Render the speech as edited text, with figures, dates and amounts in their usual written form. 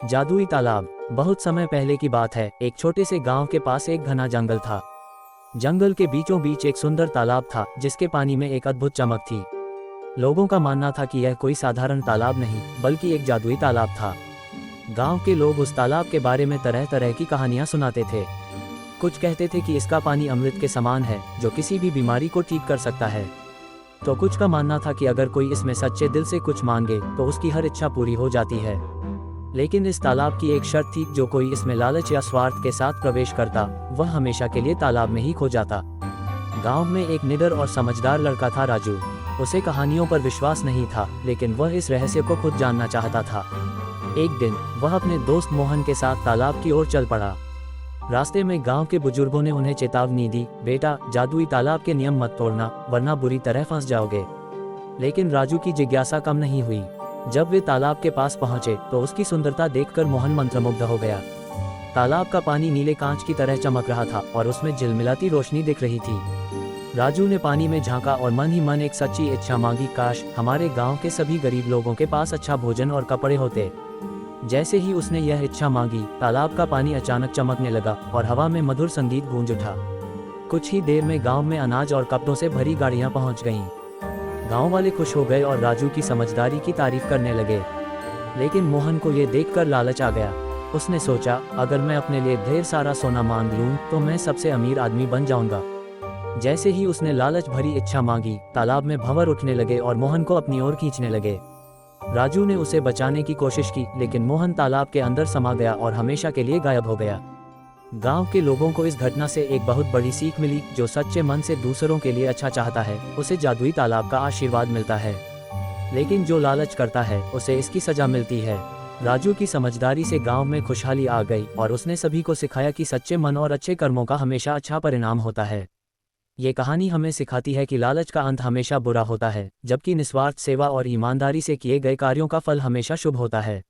जादुई तालाब। बहुत समय पहले की बात है। एक छोटे से गांव के पास एक घना जंगल था। जंगल के बीचों बीच एक सुंदर तालाब था जिसके पानी में एक अद्भुत चमक थी। लोगों का मानना था कि यह कोई साधारण तालाब नहीं बल्कि एक जादुई तालाब था। गांव के लोग उस तालाब के बारे में तरह तरह की कहानियां सुनाते थे। कुछ कहते थे कि इसका पानी अमृत के समान है जो किसी भी बीमारी को ठीक कर सकता है, तो कुछ का मानना था कि अगर कोई इसमें सच्चे दिल से कुछ मांगे तो उसकी हर इच्छा पूरी हो जाती है। लेकिन इस तालाब की एक शर्त थी, जो कोई इसमें लालच या स्वार्थ के साथ प्रवेश करता वह हमेशा के लिए तालाब में ही खो जाता। गांव में एक निडर और समझदार लड़का था, राजू। उसे कहानियों पर विश्वास नहीं था, लेकिन वह इस रहस्य को खुद जानना चाहता था। एक दिन वह अपने दोस्त मोहन के साथ तालाब की ओर चल पड़ा। रास्ते में गांव के बुजुर्गों ने उन्हें चेतावनी दी, बेटा, जादुई तालाब के नियम मत तोड़ना वरना बुरी तरह फंस जाओगे। लेकिन राजू की जिज्ञासा कम नहीं हुई। जब वे तालाब के पास पहुंचे तो उसकी सुंदरता देखकर मोहन मंत्रमुग्ध हो गया। तालाब का पानी नीले कांच की तरह चमक रहा था और उसमें झिलमिलाती रोशनी दिख रही थी। राजू ने पानी में झांका और मन ही मन एक सच्ची इच्छा मांगी, काश हमारे गांव के सभी गरीब लोगों के पास अच्छा भोजन और कपड़े होते। जैसे ही उसने यह इच्छा मांगी, तालाब का पानी अचानक चमकने लगा और हवा में मधुर संगीत गूंज उठा। कुछ ही देर में गांव में अनाज और कपड़ों से भरी गाड़ियां पहुंच गईं। गांव वाले खुश हो गए और राजू की समझदारी की तारीफ करने लगे। लेकिन मोहन को ये देखकर लालच आ गया। उसने सोचा, अगर मैं अपने लिए ढेर सारा सोना मांग लूं तो मैं सबसे अमीर आदमी बन जाऊंगा। जैसे ही उसने लालच भरी इच्छा मांगी, तालाब में भंवर उठने लगे और मोहन को अपनी ओर खींचने लगे। राजू ने उसे बचाने की कोशिश की, लेकिन मोहन तालाब के अंदर समा गया और हमेशा के लिए गायब हो गया। गांव के लोगों को इस घटना से एक बहुत बड़ी सीख मिली, जो सच्चे मन से दूसरों के लिए अच्छा चाहता है उसे जादुई तालाब का आशीर्वाद मिलता है, लेकिन जो लालच करता है उसे इसकी सजा मिलती है। राजू की समझदारी से गांव में खुशहाली आ गई और उसने सभी को सिखाया कि सच्चे मन और अच्छे कर्मों का हमेशा अच्छा परिणाम होता है। ये कहानी हमें सिखाती है कि लालच का अंत हमेशा बुरा होता है, जबकि निस्वार्थ सेवा और ईमानदारी से किए गए कार्यों का फल हमेशा शुभ होता है।